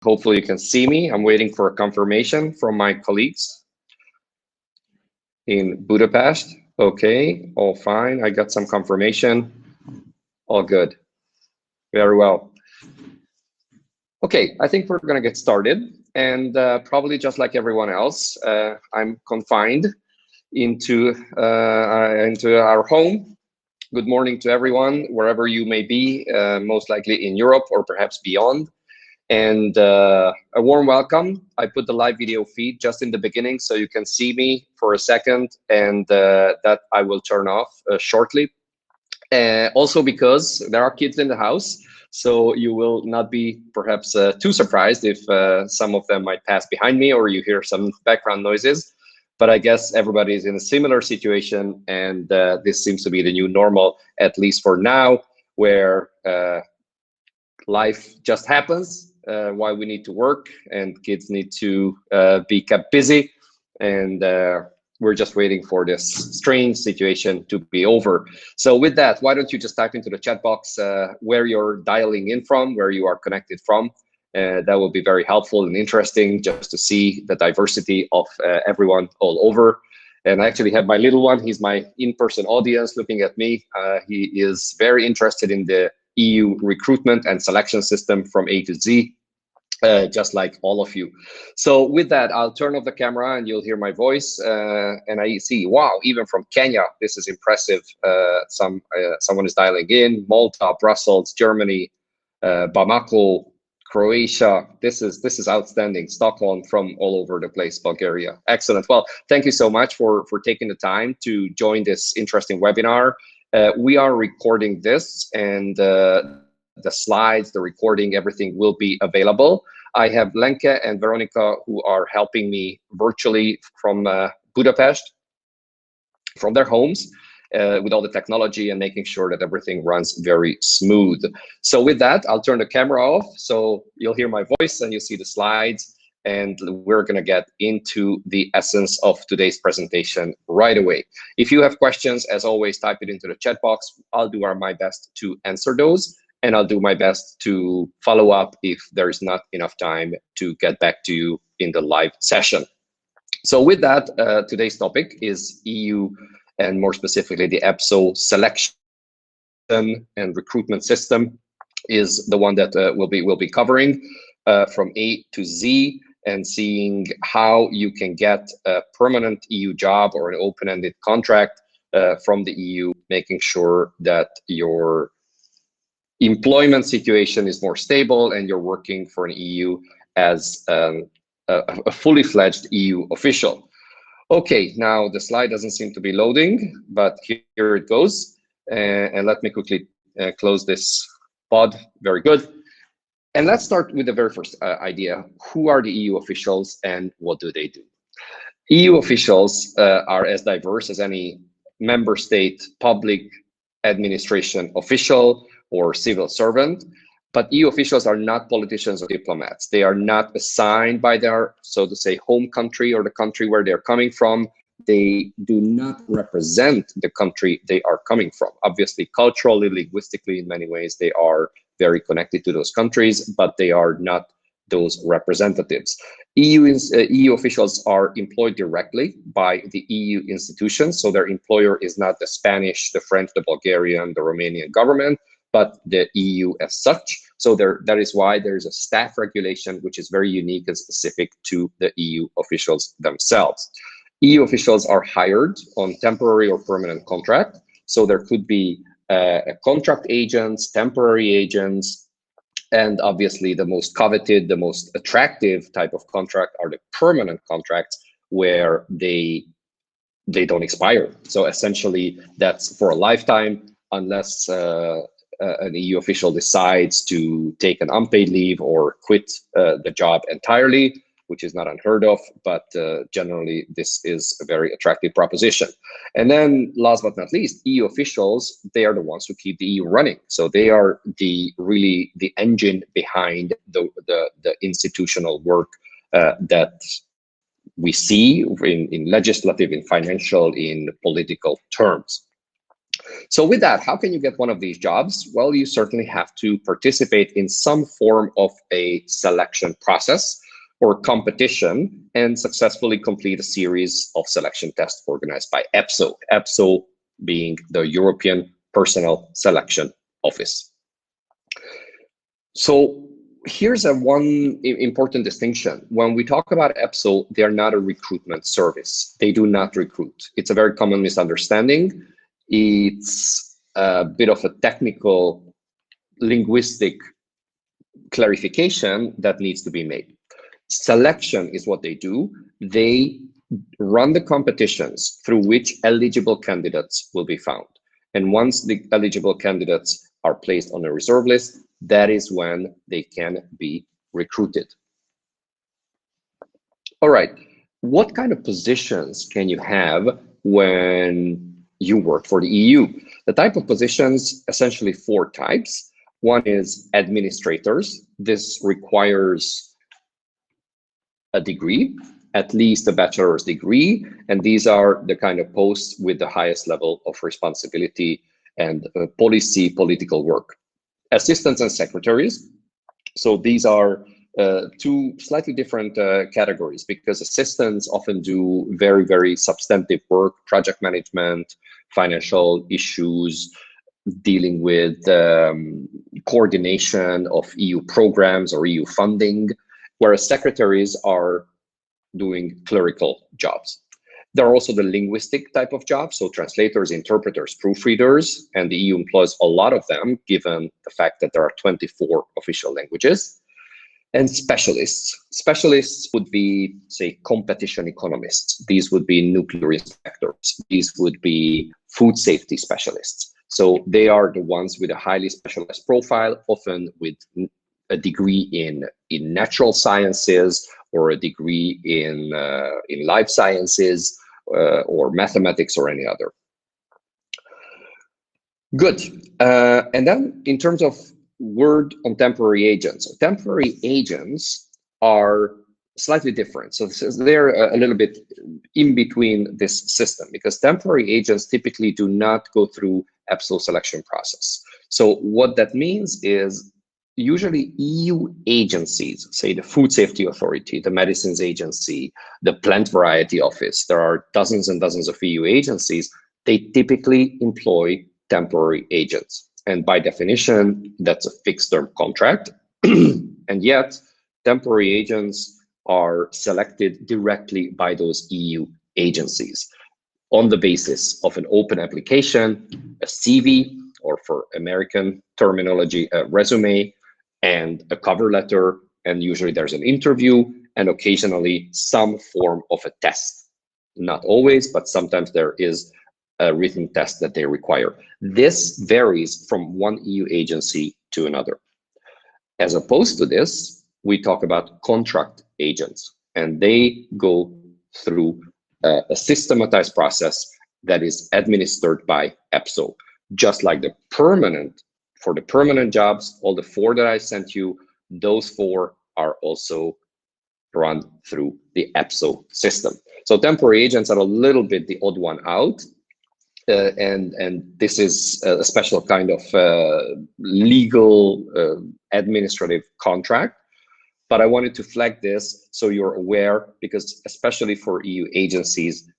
Hopefully you can see me. I'm waiting for a confirmation from my colleagues in Budapest. Okay, all fine. I got some confirmation. All good. Very well. Okay, I think we're going to get started. And probably just like everyone else, I'm confined into our home. Good morning to everyone, wherever you may be, most likely in Europe or perhaps beyond. And a warm welcome. I put the live video feed just in the beginning so you can see me for a second, and that I will turn off shortly. Also because there are kids in the house, so you will not be perhaps too surprised if some of them might pass behind me or you hear some background noises. But I guess everybody is in a similar situation, and this seems to be the new normal, at least for now, where life just happens while we need to work and kids need to be kept busy. And we're just waiting for this strange situation to be over. So with that, why don't you just type into the chat box where you're dialing in from, where you are connected from. That will be very helpful and interesting just to see the diversity of everyone all over. And I actually have my little one. He's my in-person audience looking at me. He is very interested in the EU recruitment and selection system from A to Z, just like all of you. So with that, I'll turn off the camera and you'll hear my voice. And I see, wow, even from Kenya, this is impressive. Someone is dialing in. Malta, Brussels, Germany, Bamako, Croatia. This is outstanding. Stockholm, from all over the place, Bulgaria. Excellent. Well, thank you so much for taking the time to join this interesting webinar. We are recording this, and the slides, the recording, everything will be available. I have Lenke and Veronica who are helping me virtually from Budapest, from their homes, with all the technology and making sure that everything runs very smooth. So with that, I'll turn the camera off so you'll hear my voice and you see the slides, and we're going to get into the essence of today's presentation right away. If you have questions, as always, type it into the chat box. I'll do my best to answer those, and I'll do my best to follow up if there is not enough time to get back to you in the live session. So with that, today's topic is EU, and more specifically the EPSO selection and recruitment system is the one that we'll be covering from A to Z, and seeing how you can get a permanent EU job or an open-ended contract from the EU, making sure that your employment situation is more stable and you're working for an EU as a fully fledged EU official. Okay, now the slide doesn't seem to be loading, but here it goes. And let me quickly close this pod. Very good. And let's start with the very first idea. Who are the EU officials and what do they do? EU officials are as diverse as any member state public administration official or civil servant, but EU officials are not politicians or diplomats. They are not assigned by their, so to say, home country or the country where they're coming from. They do not represent the country they are coming from. Obviously, culturally, linguistically, in many ways, they are very connected to those countries, but they are not those representatives. EU officials are employed directly by the EU institutions, so their employer is not the Spanish, the French, the Bulgarian, the Romanian government, but the EU as such. So that is why there's a staff regulation, which is very unique and specific to the EU officials themselves. EU officials are hired on temporary or permanent contract. So there could be contract agents, temporary agents, and obviously the most coveted, the most attractive type of contract are the permanent contracts where they don't expire. So essentially that's for a lifetime, unless an EU official decides to take an unpaid leave or quit the job entirely, which is not unheard of, but generally this is a very attractive proposition. And then last but not least, EU officials, they are the ones who keep the EU running. So they are really the engine behind the institutional work that we see in legislative, in financial, in political terms. So with that, how can you get one of these jobs? Well, you certainly have to participate in some form of a selection process or competition and successfully complete a series of selection tests organized by EPSO. EPSO being the European Personnel Selection Office. So here's one important distinction. When we talk about EPSO, they are not a recruitment service. They do not recruit. It's a very common misunderstanding. It's a bit of a technical linguistic clarification that needs to be made. Selection is what they do. They run the competitions through which eligible candidates will be found. And once the eligible candidates are placed on a reserve list, that is when they can be recruited. All right, what kind of positions can you have when you work for the EU? The type of positions, essentially 4 types. One is administrators. This requires a degree, at least a bachelor's degree, and these are the kind of posts with the highest level of responsibility and political work. Assistants and secretaries. So these are 2 slightly different categories, because assistants often do very, very substantive work, project management, financial issues, dealing with coordination of EU programs or EU funding, whereas secretaries are doing clerical jobs. There are also the linguistic type of jobs, so translators, interpreters, proofreaders, and the EU employs a lot of them, given the fact that there are 24 official languages. And specialists. Specialists would be, say, competition economists. These would be nuclear inspectors. These would be food safety specialists. So they are the ones with a highly specialized profile, often with a degree in natural sciences or a degree in life sciences or mathematics or any other. Good. And then in terms of word on temporary agents. Temporary agents are slightly different. So they're a little bit in between this system, because temporary agents typically do not go through EPSO selection process. So what that means is usually EU agencies, say the Food Safety Authority, the Medicines Agency, the Plant Variety Office, there are dozens and dozens of EU agencies, they typically employ temporary agents. And by definition, that's a fixed term contract. And yet, temporary agents are selected directly by those EU agencies on the basis of an open application, a CV, or for American terminology, a resume, and a cover letter. And usually there's an interview and occasionally some form of a test. Not always, but sometimes there is a written test that they require. This varies from one EU agency to another. As opposed to this, we talk about contract agents, and they go through a systematized process that is administered by EPSO. Just like for the permanent jobs, all the 4 that I sent you, those 4 are also run through the EPSO system. So temporary agents are a little bit the odd one out. And this is a special kind of legal administrative contract. But I wanted to flag this so you're aware, because especially for EU agencies,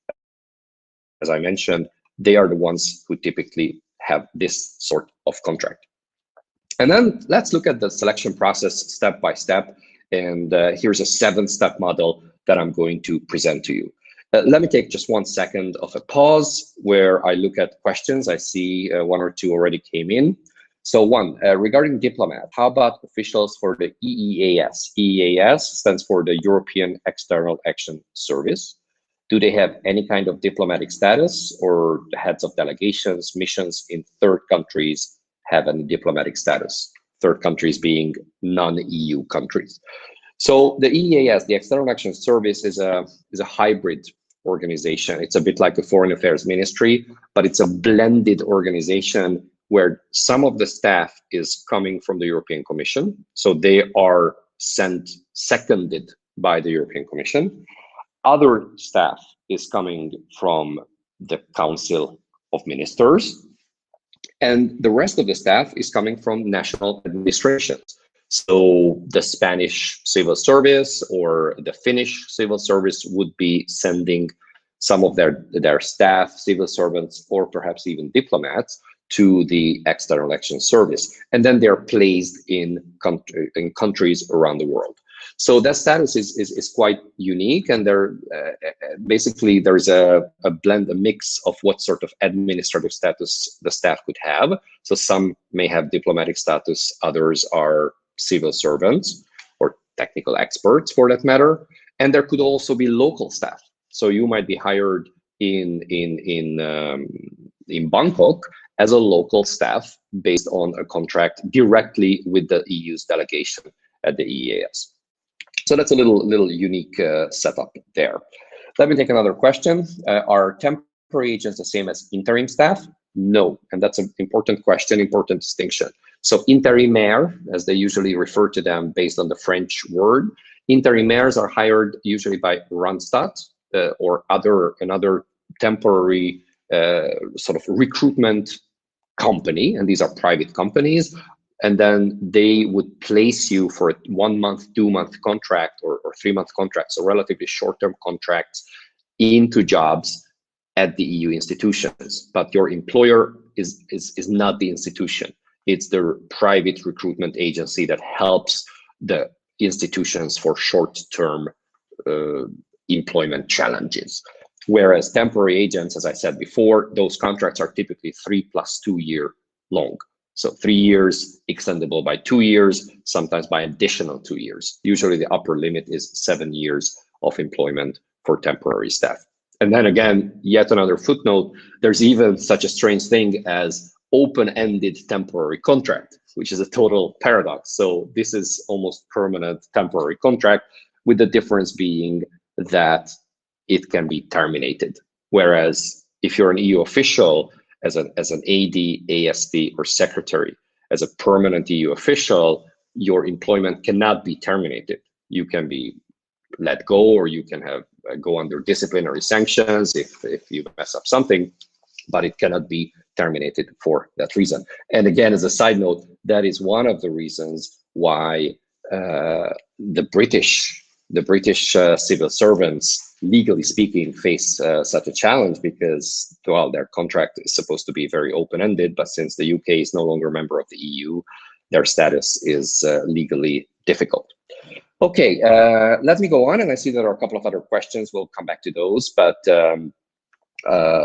as I mentioned, they are the ones who typically have this sort of contract. And then let's look at the selection process step by step. And here's a 7-step model that I'm going to present to you. Let me take just 1 second of a pause where I look at questions. I see 1 or 2 already came in. So 1, regarding diplomat, how about officials for the EEAS? EEAS stands for the European External Action Service. Do they have any kind of diplomatic status, or the heads of delegations, missions in third countries have any diplomatic status? Third countries being non-EU countries. So the EEAS, the External Action Service, is a hybrid organization. It's a bit like a foreign affairs ministry, but it's a blended organization where some of the staff is coming from the European Commission. So they are seconded by the European Commission. Other staff is coming from the Council of Ministers. And the rest of the staff is coming from national administrations. So the Spanish civil service or the Finnish civil service would be sending some of their staff, civil servants, or perhaps even diplomats to the external action service. And then they're placed in countries around the world. So that status is quite unique, and basically there's a blend, a mix of what sort of administrative status the staff could have. So some may have diplomatic status, others are civil servants or technical experts for that matter, and there could also be local staff. So you might be hired in Bangkok as a local staff based on a contract directly with the EU's delegation at the EEAS. So that's a little unique setup there. Let me take another question. Are temporary agents the same as interim staff? No, and that's an important question, important distinction. So intérimaire, as they usually refer to them based on the French word, intérimaires are hired usually by Randstad or another temporary sort of recruitment company, and these are private companies. And then they would place you for a 1 month, 2 month contract or 3 month contract, so relatively short-term contracts into jobs at the EU institutions. But your employer is not the institution. It's the private recruitment agency that helps the institutions for short-term employment challenges. Whereas temporary agents, as I said before, those contracts are typically 3 + 2 year long. So 3 years, extendable by 2 years, sometimes by additional 2 years. Usually the upper limit is 7 years of employment for temporary staff. And then again, yet another footnote, there's even such a strange thing as open-ended temporary contract, which is a total paradox. So this is almost permanent temporary contract, with the difference being that it can be terminated. Whereas if you're an EU official, as an AD, ASD, or secretary, as a permanent EU official, your employment cannot be terminated. You can be let go, or you can have go under disciplinary sanctions if you mess up something, but it cannot be terminated for that reason. And again, as a side note, that is one of the reasons why the British civil servants, legally speaking, face such a challenge, because, well, their contract is supposed to be very open-ended, but since the UK is no longer a member of the EU, their status is legally difficult. Okay, let me go on, and I see there are a couple of other questions. We'll come back to those, but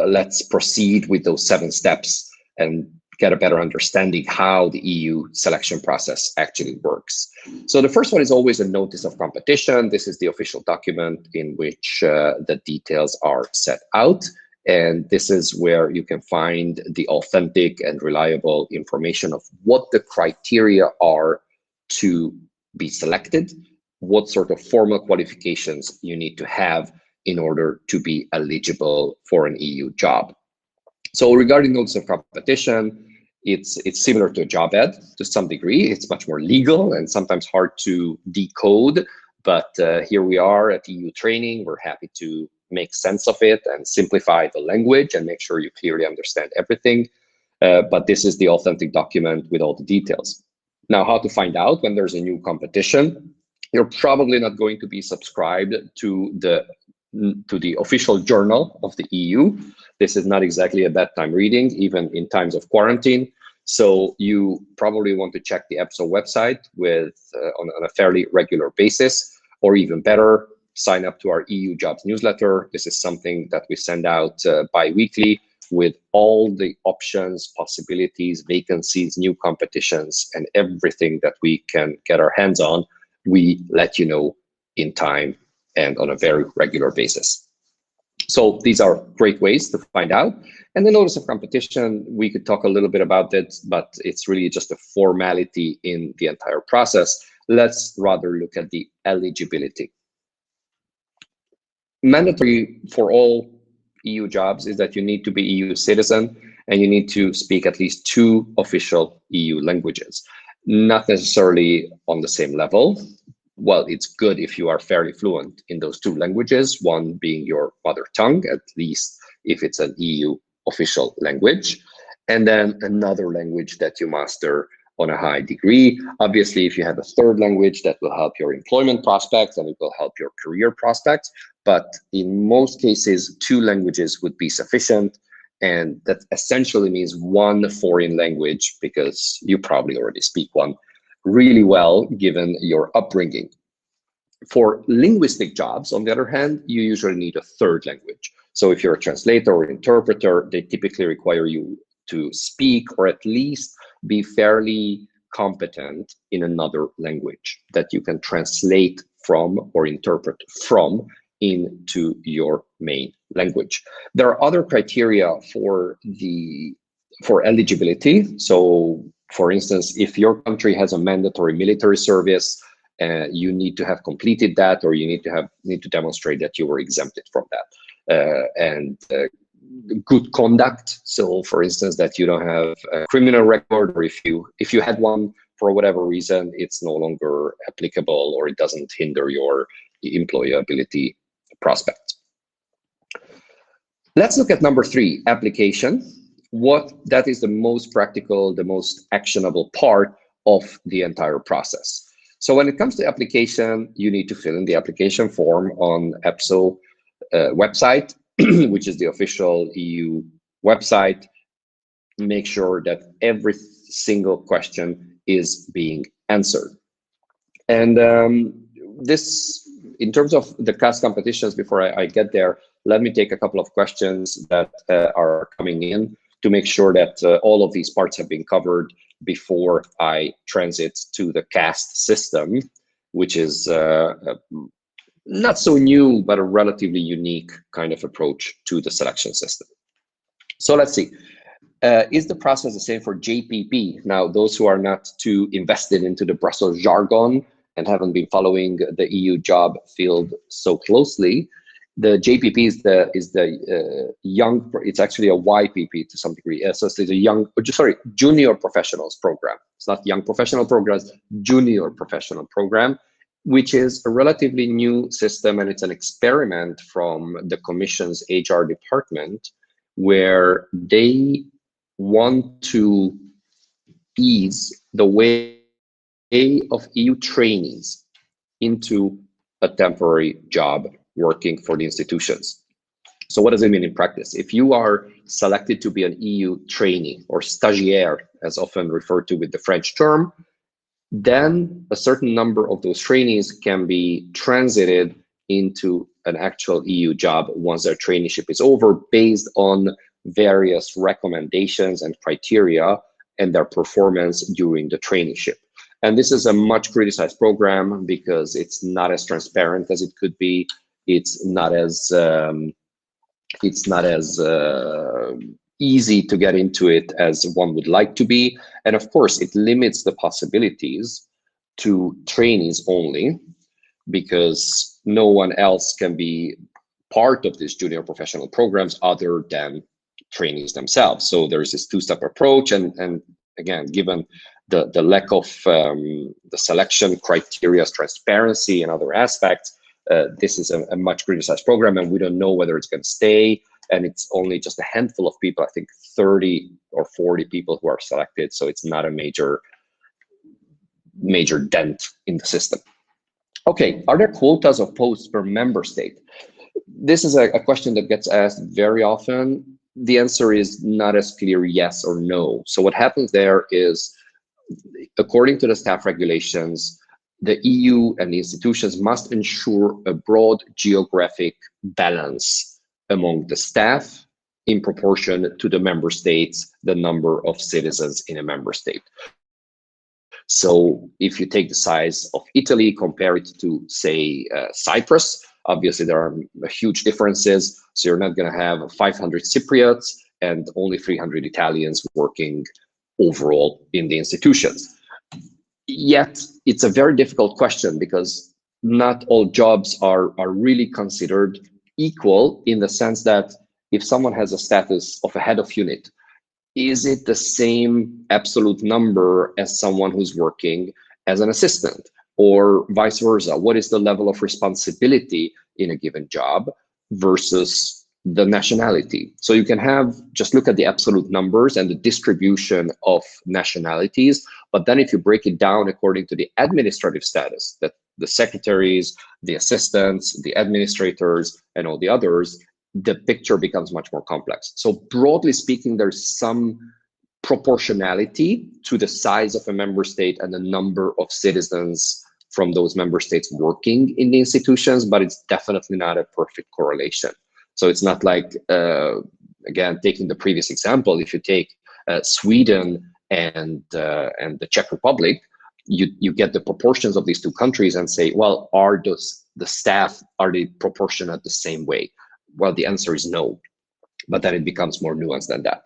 let's proceed with those 7 steps and get a better understanding how the EU selection process actually works. So the first one is always a notice of competition. This is the official document in which the details are set out. And this is where you can find the authentic and reliable information of what the criteria are to be selected, what sort of formal qualifications you need to have in order to be eligible for an EU job. So regarding notice of competition, it's similar to a job ad to some degree. It's much more legal and sometimes hard to decode, but here we are at EU training. We're happy to make sense of it and simplify the language and make sure you clearly understand everything. But this is the authentic document with all the details. Now, how to find out when there's a new competition? You're probably not going to be subscribed to the official journal of the EU. This is not exactly a bedtime reading, even in times of quarantine. So you probably want to check the EPSO website on a fairly regular basis, or even better, sign up to our EU jobs newsletter. This is something that we send out bi-weekly with all the options, possibilities, vacancies, new competitions, and everything that we can get our hands on. We let you know in time and on a very regular basis. So these are great ways to find out. And the notice of competition, we could talk a little bit about it, but it's really just a formality in the entire process. Let's rather look at the eligibility. Mandatory for all EU jobs is that you need to be EU citizen and you need to speak at least 2 official EU languages, not necessarily on the same level. Well, it's good if you are fairly fluent in those 2 languages, one being your mother tongue, at least if it's an EU official language. and then another language that you master on a high degree. Obviously, if you have a third language, that will help your employment prospects and it will help your career prospects. But in most cases, 2 languages would be sufficient. And that essentially means 1 foreign language, because you probably already speak one really well, given your upbringing. For linguistic jobs, on the other hand, you usually need a third language. So if you're a translator or interpreter, they typically require you to speak or at least be fairly competent in another language that you can translate from or interpret from into your main language. There are other criteria for eligibility. So for instance, if your country has a mandatory military service, you need to have completed that, or you need to demonstrate that you were exempted from that. And good conduct. So for instance, that you don't have a criminal record, or if you had one for whatever reason, it's no longer applicable, or it doesn't hinder your employability prospects. Let's look at number 3, application. That is the most practical, the most actionable part of the entire process. So when it comes to application, you need to fill in the application form on EPSO website, which is the official EU website. Make sure that every single question is being answered. And this, in terms of the CAS competitions, before I get there, let me take a couple of questions that are coming in to make sure that all of these parts have been covered before I transit to the CAST system, which is not so new, but a relatively unique kind of approach to the selection system. So let's see. Is the process the same for JPP? Now, those who are not too invested into the Brussels jargon and haven't been following the EU job field so closely, the JPP is the young. It's actually a YPP to some degree. So it's a junior professionals program. It's not young professional programs, junior professional program, which is a relatively new system, and it's an experiment from the Commission's HR department, where they want to ease the way of EU trainees into a temporary job working for the institutions. So what does it mean in practice? If you are selected to be an EU trainee, or stagiaire, as often referred to with the French term, then a certain number of those trainees can be transited into an actual EU job once their traineeship is over, based on various recommendations and criteria and their performance during the traineeship. And this is a much criticized program because it's not as transparent as it could be. It's not as easy to get into it as one would like to be. And of course, it limits the possibilities to trainees only, because no one else can be part of these junior professional programs other than trainees themselves. So there's this 2-step approach. And again, given the lack of the selection criteria, transparency, and other aspects, this is a much criticized program, and we don't know whether it's going to stay. And it's only just a handful of people, I think 30 or 40 people who are selected. So it's not a major dent in the system. Okay, are there quotas of posts per member state? This is a question that gets asked very often. The answer is not as clear yes or no. So what happens there is, according to the staff regulations, the EU and the institutions must ensure a broad geographic balance among the staff in proportion to the member states, the number of citizens in a member state. So if you take the size of Italy, compare it to, say, Cyprus, obviously there are huge differences. So you're not going to have 500 Cypriots and only 300 Italians working overall in the institutions. Yet it's a very difficult question, because not all jobs are really considered equal, in the sense that if someone has a status of a head of unit, is it the same absolute number as someone who's working as an assistant, or vice versa? What is the level of responsibility in a given job versus the nationality. So you can just look at the absolute numbers and the distribution of nationalities, but then if you break it down according to the administrative status, that the secretaries, the assistants, the administrators, and all the others, the picture becomes much more complex. So broadly speaking, there's some proportionality to the size of a member state and the number of citizens from those member states working in the institutions, but it's definitely not a perfect correlation. So it's not like, again, taking the previous example, if you take Sweden and the Czech Republic, you get the proportions of these two countries and say, well, are the staff, are they proportionate the same way? Well, the answer is no, but then it becomes more nuanced than that.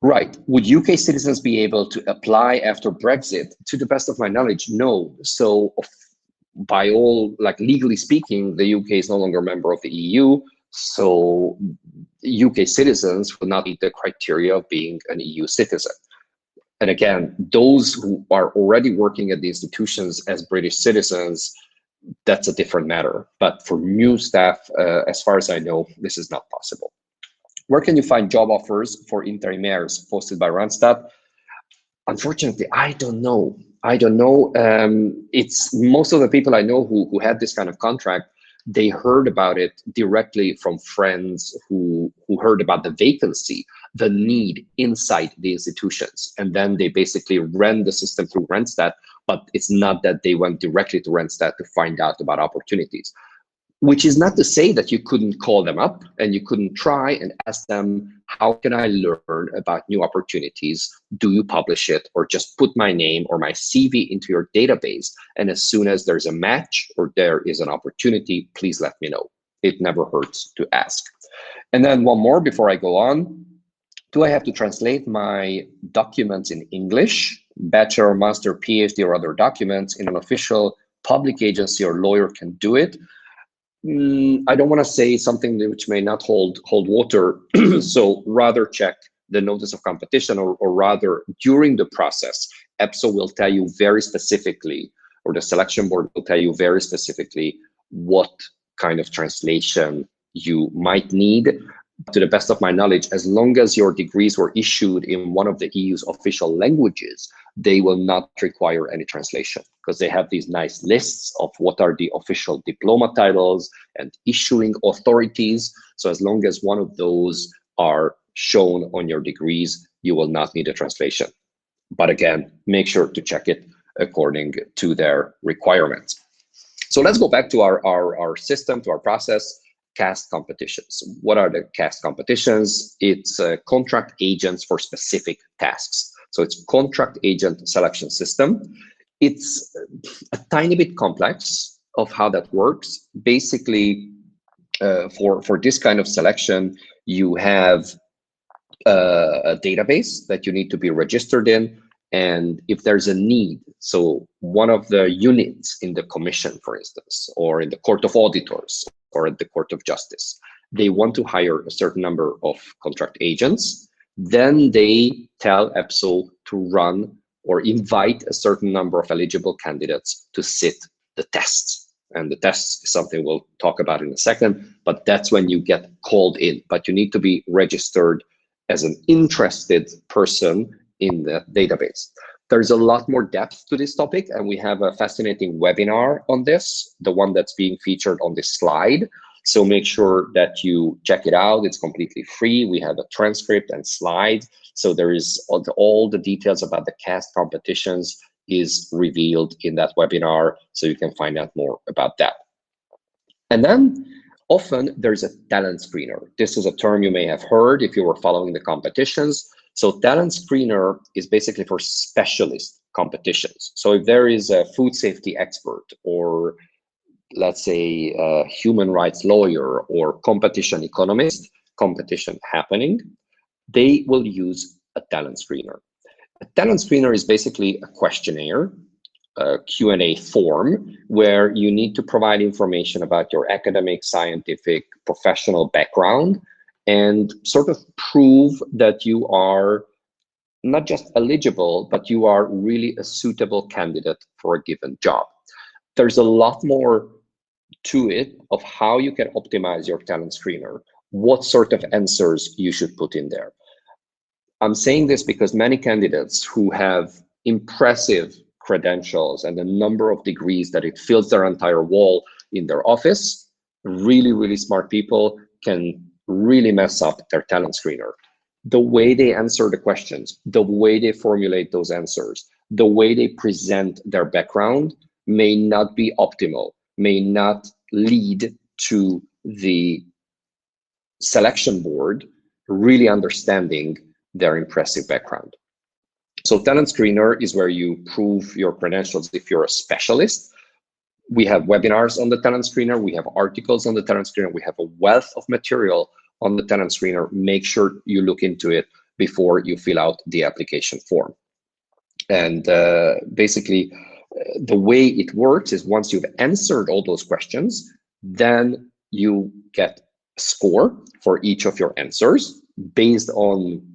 Right. Would UK citizens be able to apply after Brexit? To the best of my knowledge, no. So by all, like legally speaking, the UK is no longer a member of the EU. So UK citizens will not meet the criteria of being an EU citizen. And again, those who are already working at the institutions as British citizens, that's a different matter. But for new staff, as far as I know, this is not possible. Where can you find job offers for intérimaires posted by Randstad? Unfortunately, I don't know. It's most of the people I know who had this kind of contract, they heard about it directly from friends who heard about the vacancy, the need inside the institutions. And then they basically ran the system through Randstad, but it's not that they went directly to Randstad to find out about opportunities. Which is not to say that you couldn't call them up and you couldn't try and ask them, how can I learn about new opportunities? Do you publish it, or just put my name or my CV into your database? And as soon as there's a match or there is an opportunity, please let me know. It never hurts to ask. And then one more before I go on. Do I have to translate my documents in English, bachelor, master, PhD, or other documents in an official public agency or lawyer can do it? I don't want to say something which may not hold water, so rather check the notice of competition, or rather during the process, EPSO will tell you very specifically, or the selection board will tell you very specifically what kind of translation you might need. To the best of my knowledge, as long as your degrees were issued in one of the EU's official languages, they will not require any translation, because they have these nice lists of what are the official diploma titles and issuing authorities. So as long as one of those are shown on your degrees, you will not need a translation. But again, make sure to check it according to their requirements. So let's go back to our system, to our process. CAST competitions. What are the CAST competitions? It's contract agents for specific tasks. So it's contract agent selection system. It's a tiny bit complex of how that works. Basically, for this kind of selection, you have a database that you need to be registered in. And if there's a need, so one of the units in the commission, for instance, or in the Court of Auditors, or at the Court of Justice, they want to hire a certain number of contract agents, then they tell EPSO to run or invite a certain number of eligible candidates to sit the tests. And the tests is something we'll talk about in a second, but that's when you get called in. But you need to be registered as an interested person in the database. There's a lot more depth to this topic, and we have a fascinating webinar on this, the one that's being featured on this slide. So make sure that you check it out. It's completely free. We have a transcript and slides. So there is all the details about the CAST competitions is revealed in that webinar. So you can find out more about that. And then often there's a talent screener. This is a term you may have heard if you were following the competitions. So talent screener is basically for specialist competitions. So if there is a food safety expert, or let's say a human rights lawyer or competition economist, competition happening, they will use a talent screener. A talent screener is basically a questionnaire, a Q&A form, where you need to provide information about your academic, scientific, professional background, and sort of prove that you are not just eligible, but you are really a suitable candidate for a given job. There's a lot more to it of how you can optimize your talent screener. what sort of answers you should put in there. I'm saying this because many candidates who have impressive credentials and a number of degrees that it fills their entire wall in their office, really, really smart people can really mess up their talent screener. The way they answer the questions, the way they formulate those answers, the way they present their background may not be optimal, may not lead to the selection board really understanding their impressive background. So talent screener is where you prove your credentials if you're a specialist. We have webinars on the talent screener, we have articles on the talent screener, we have a wealth of material on the talent screener. Make sure you look into it before you fill out the application form. And basically, the way it works is once you've answered all those questions, then you get a score for each of your answers based on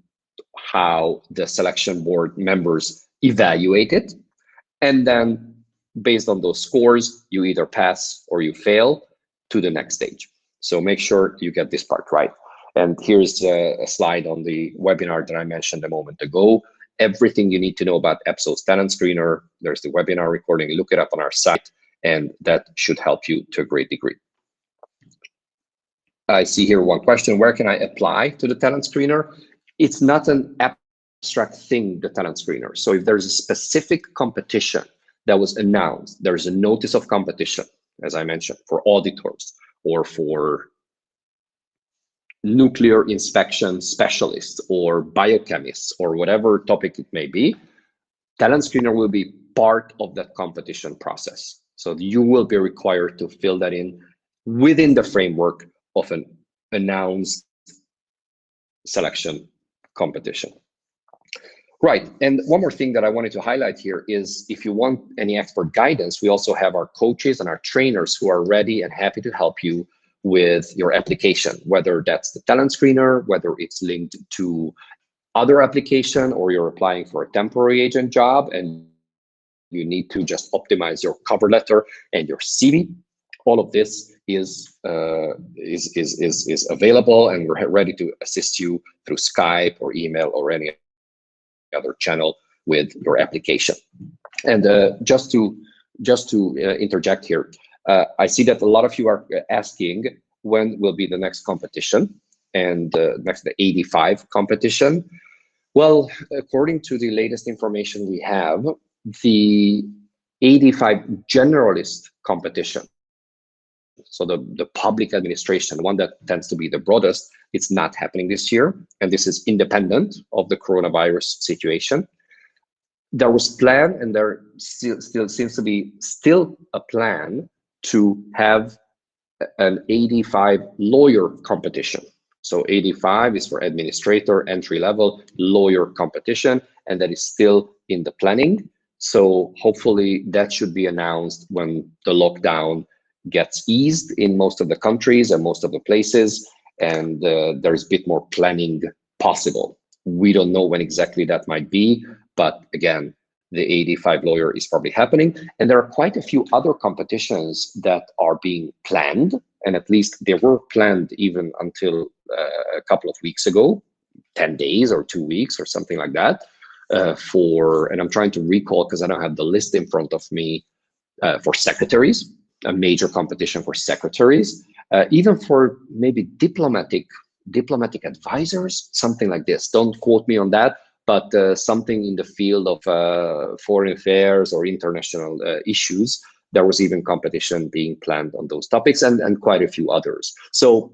how the selection board members evaluate it. And then based on those scores, you either pass or you fail to the next stage. So make sure you get this part right. And here's a slide on the webinar that I mentioned a moment ago. Everything you need to know about EPSO's talent screener. There's the webinar recording. Look it up on our site, and that should help you to a great degree. I see here one question: where can I apply to the talent screener? It's not an abstract thing, the talent screener. So if there's a specific competition that was announced, there's a notice of competition, as I mentioned, for auditors or for nuclear inspection specialists or biochemists or whatever topic it may be, talent screener will be part of that competition process. So you will be required to fill that in within the framework of an announced selection competition. Right, and one more thing that I wanted to highlight here is if you want any expert guidance, we also have our coaches and our trainers who are ready and happy to help you with your application, whether that's the talent screener, whether it's linked to other application, or you're applying for a temporary agent job and you need to just optimize your cover letter and your CV. All of this is available, and we're ready to assist you through Skype or email or any other channel with your application. And just to interject here, I see that a lot of you are asking when will be the next competition and the 85 competition. Well, according to the latest information we have, the 85 generalist competition, so the public administration, one that tends to be the broadest, it's not happening this year, and this is independent of the coronavirus situation. There was plan, and there still seems to be a plan to have an 85 lawyer competition. So 85 is for administrator, entry-level lawyer competition, and that is still in the planning. So hopefully that should be announced when the lockdown gets eased in most of the countries and most of the places, and there's a bit more planning possible. We don't know when exactly that might be, but again, the 85 lawyer is probably happening. And there are quite a few other competitions that are being planned, and at least they were planned even until a couple of weeks ago, 10 days or 2 weeks or something like that. And I'm trying to recall because I don't have the list in front of me, for secretaries, a major competition for secretaries, even for maybe diplomatic advisors, something like this. Don't quote me on that, but something in the field of foreign affairs or international issues. There was even competition being planned on those topics, and quite a few others. So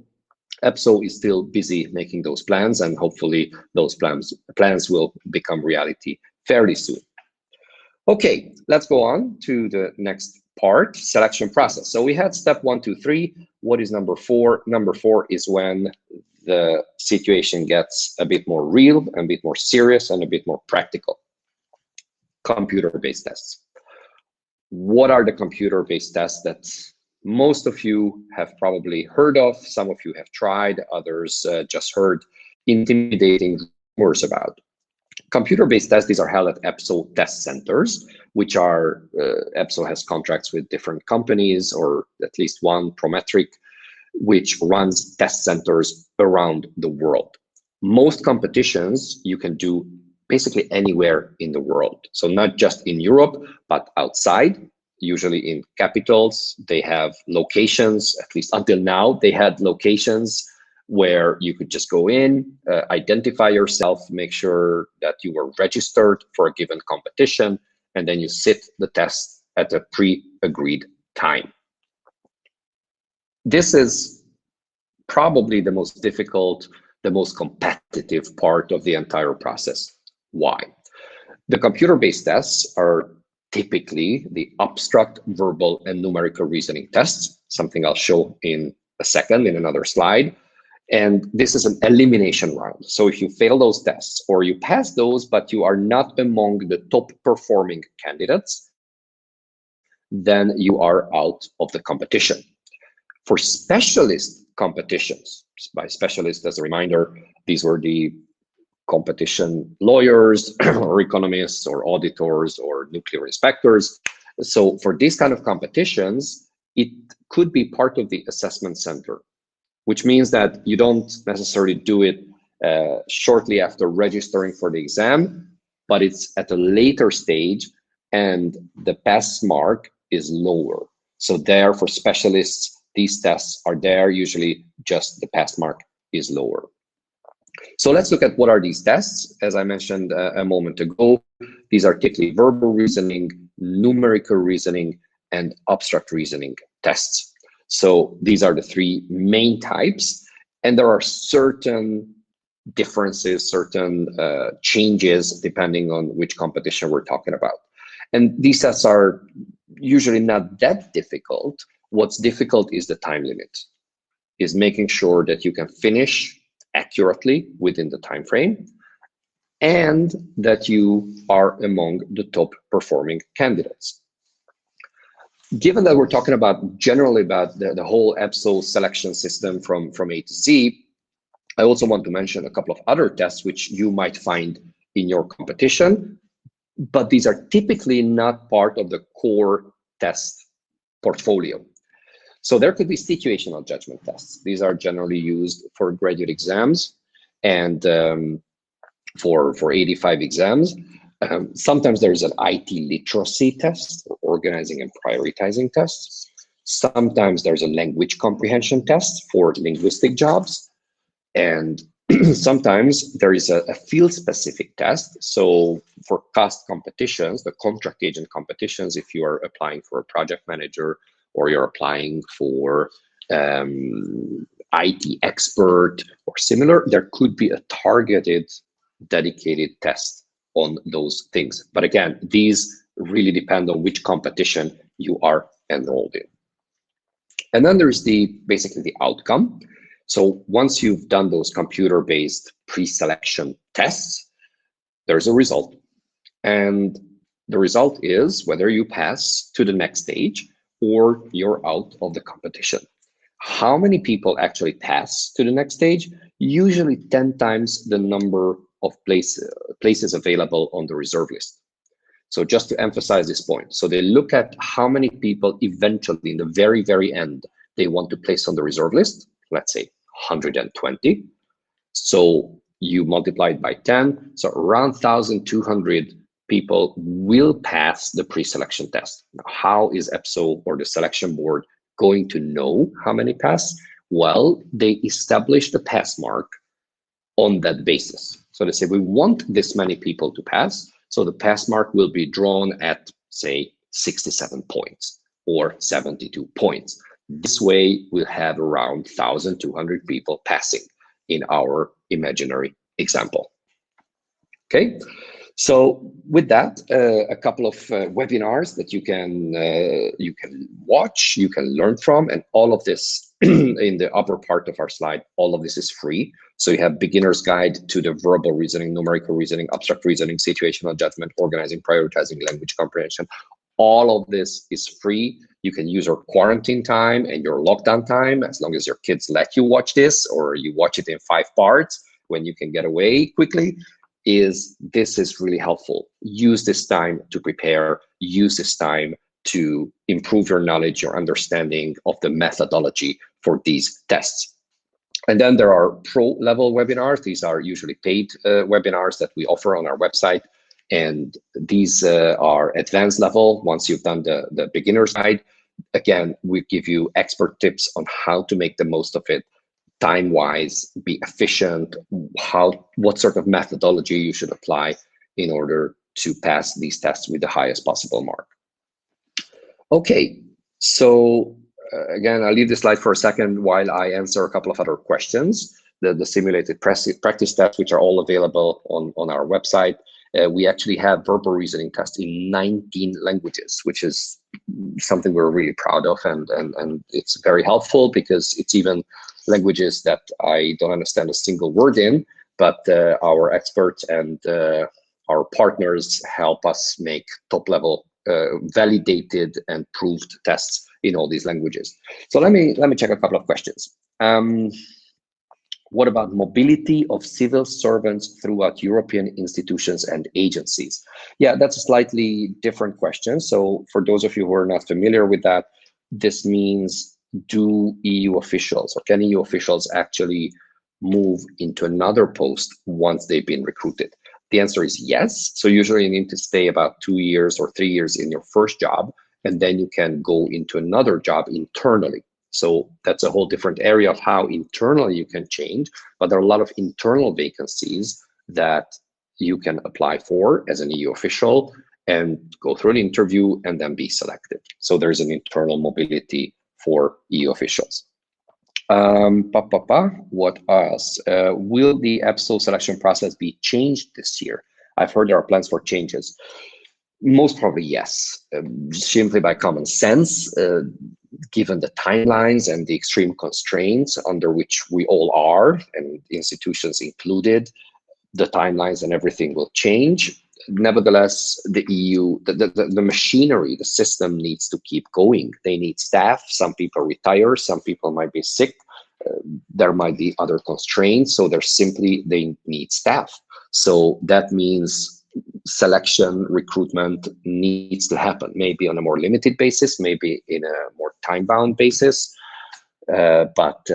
EPSO is still busy making those plans, and hopefully those plans will become reality fairly soon. Okay, let's go on to the next part, selection process. So we had step 1, 2, 3. What is number 4? Number 4 is when the situation gets a bit more real, a bit more serious, and a bit more practical. Computer-based tests. What are the computer-based tests that most of you have probably heard of? Some of you have tried, others just heard intimidating rumors about. Computer-based tests, these are held at EPSO test centers, which are, EPSO has contracts with different companies, or at least one, Prometric, which runs test centers around the world. Most competitions you can do basically anywhere in the world. So not just in Europe, but outside, usually in capitals. They have locations, at least until now, they had locations where you could just go in, identify yourself, make sure that you were registered for a given competition, and then you sit the test at a pre-agreed time. This is probably the most difficult, the most competitive part of the entire process. Why? The computer-based tests are typically the abstract, verbal, and numerical reasoning tests, something I'll show in a second in another slide. And this is an elimination round. So if you fail those tests or you pass those, but you are not among the top performing candidates, then you are out of the competition. For specialist competitions, by specialist, as a reminder, these were the competition lawyers or economists or auditors or nuclear inspectors. So for these kind of competitions, it could be part of the assessment center, which means that you don't necessarily do it shortly after registering for the exam, but it's at a later stage and the pass mark is lower. So there for specialists, these tests are there, usually just the pass mark is lower. So let's look at what are these tests. As I mentioned a moment ago, these are typically verbal reasoning, numerical reasoning, and abstract reasoning tests. So these are the three main types, and there are certain differences, certain changes depending on which competition we're talking about. And these tests are usually not that difficult. What's difficult is the time limit, is making sure that you can finish accurately within the time frame and that you are among the top performing candidates. Given that we're talking about generally about the whole EPSO selection system from A to Z, I also want to mention a couple of other tests which you might find in your competition, but these are typically not part of the core test portfolio. So there could be situational judgment tests. These are generally used for graduate exams and for 85 exams. Sometimes there's an IT literacy test, or organizing and prioritizing tests. Sometimes there's a language comprehension test for linguistic jobs. And sometimes there is a field-specific test. So for cost competitions, the contract agent competitions, if you are applying for a project manager or you're applying for IT expert or similar, there could be a targeted, dedicated test on those things. But again, these really depend on which competition you are enrolled in. And then there's basically the outcome. So once you've done those computer-based pre-selection tests, there's a result. And the result is whether you pass to the next stage or you're out of the competition. How many people actually pass to the next stage? Usually 10 times the number of places available on the reserve list. So just to emphasize this point, so they look at how many people eventually in the very, very end they want to place on the reserve list, let's say 120. So you multiply it by 10, so around 1,200 people will pass the pre-selection test. Now, how is EPSO or the selection board going to know how many pass? Well, they establish the pass mark on that basis. So they say, we want this many people to pass, so the pass mark will be drawn at, say, 67 points or 72 points. This way, we'll have around 1,200 people passing in our imaginary example. Okay, so with that, a couple of webinars that you can watch, you can learn from, and all of this in the upper part of our slide, all of this is free. So you have beginner's guide to the verbal reasoning, numerical reasoning, abstract reasoning, situational judgment, organizing, prioritizing, language comprehension. All of this is free. You can use your quarantine time and your lockdown time, as long as your kids let you watch this, or you watch it in 5 parts when you can get away quickly. This is really helpful. Use this time to prepare, use this time to improve your knowledge, your understanding of the methodology for these tests. And then there are pro-level webinars. These are usually paid webinars that we offer on our website. And these are advanced level. Once you've done the beginner side, again, we give you expert tips on how to make the most of it, time-wise, be efficient, what sort of methodology you should apply in order to pass these tests with the highest possible mark. Okay, so again, I'll leave this slide for a second while I answer a couple of other questions. The simulated practice tests, which are all available on our website. We actually have verbal reasoning tests in 19 languages, which is something we're really proud of, and it's very helpful because it's even languages that I don't understand a single word in, but our experts and our partners help us make top-level validated and proved tests in all these languages. So let me check a couple of questions. What about mobility of civil servants throughout European institutions and agencies? Yeah, that's a slightly different question. So for those of you who are not familiar with that, this means, do EU officials or can EU officials actually move into another post once they've been recruited? The answer is yes. So usually you need to stay about 2 years or 3 years in your first job, and then you can go into another job internally. So that's a whole different area of how internally you can change, but there are a lot of internal vacancies that you can apply for as an EU official and go through an interview and then be selected. So there's an internal mobility for EU officials. What else? Will the EPSO selection process be changed this year? I've heard there are plans for changes. Most probably yes, simply by common sense, given the timelines and the extreme constraints under which we all are, and institutions included, the timelines and everything will change. Nevertheless, the EU, the machinery, the system needs to keep going. They need staff. Some people retire, some people might be sick. There might be other constraints, so they need staff. So that means selection, recruitment needs to happen, maybe on a more limited basis, maybe in a more time-bound basis, but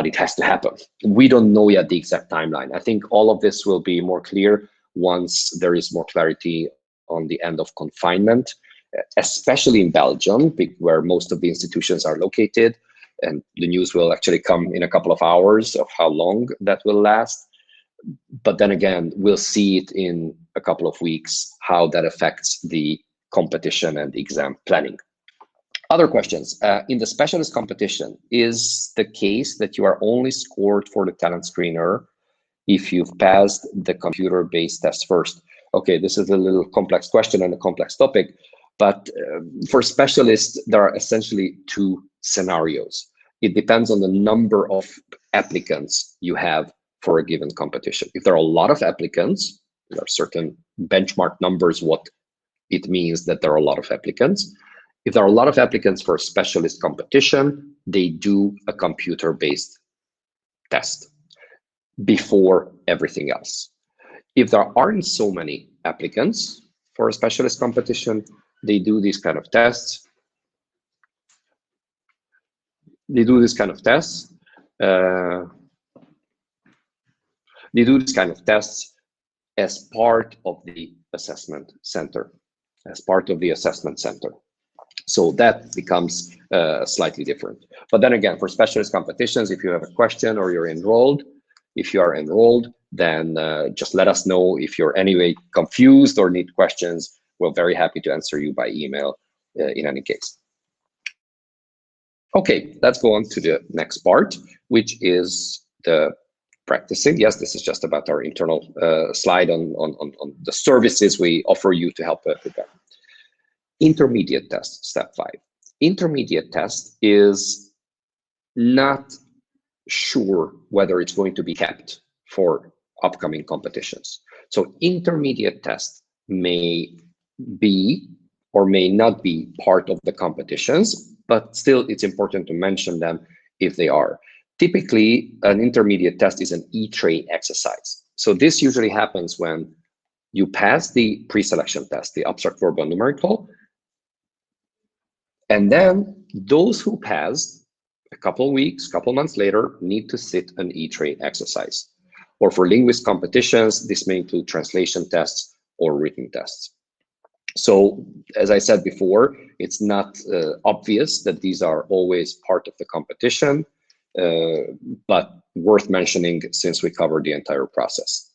it has to happen. We don't know yet the exact timeline. I think all of this will be more clear once there is more clarity on the end of confinement, especially in Belgium, where most of the institutions are located, and the news will actually come in a couple of hours of how long that will last. But then again, we'll see it in a couple of weeks, how that affects the competition and exam planning. Other questions. In the specialist competition, is the case that you are only scored for the talent screener if you've passed the computer-based test first? Okay, this is a little complex question and a complex topic, but for specialists, there are essentially two scenarios. It depends on the number of applicants you have for a given competition. If there are a lot of applicants, there are certain benchmark numbers what it means that there are a lot of applicants. If there are a lot of applicants for a specialist competition, they do a computer-based test before everything else. If there aren't so many applicants for a specialist competition, they do these kind of tests. They do this kind of tests as part of the assessment center, So that becomes slightly different. But then again, for specialist competitions, if you have a question or you're enrolled, if you are enrolled, then just let us know. If you're anyway confused or need questions, we're very happy to answer you by email in any case. Okay, let's go on to the next part, which is the practicing. Yes, this is just about our internal slide on the services we offer you to help prepare. Intermediate test, step 5. Intermediate test is not sure whether it's going to be kept for upcoming competitions. So intermediate test may be or may not be part of the competitions, but still it's important to mention them if they are. Typically, an intermediate test is an E-train exercise. So this usually happens when You pass the pre-selection test, the abstract, verbal, numerical, and then those who passed a couple of weeks, couple of months later, need to sit an E-train exercise. Or for linguist competitions, this may include translation tests or written tests. So, as I said before, it's not obvious that these are always part of the competition, but worth mentioning since we covered the entire process.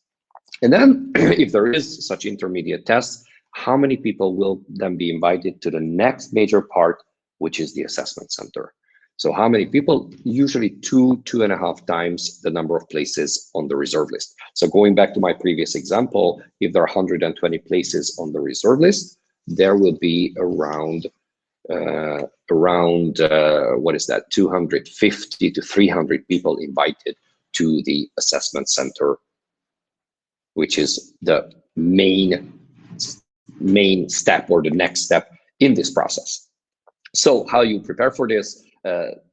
And then, if there is such intermediate tests, how many people will then be invited to the next major part, which is the assessment center? So how many people? Usually 2.5 times the number of places on the reserve list. So going back to my previous example, if there are 120 places on the reserve list, there will be around what is that, 250 to 300 people invited to the assessment center, which is the main step or the next step in this process. So how you prepare for this?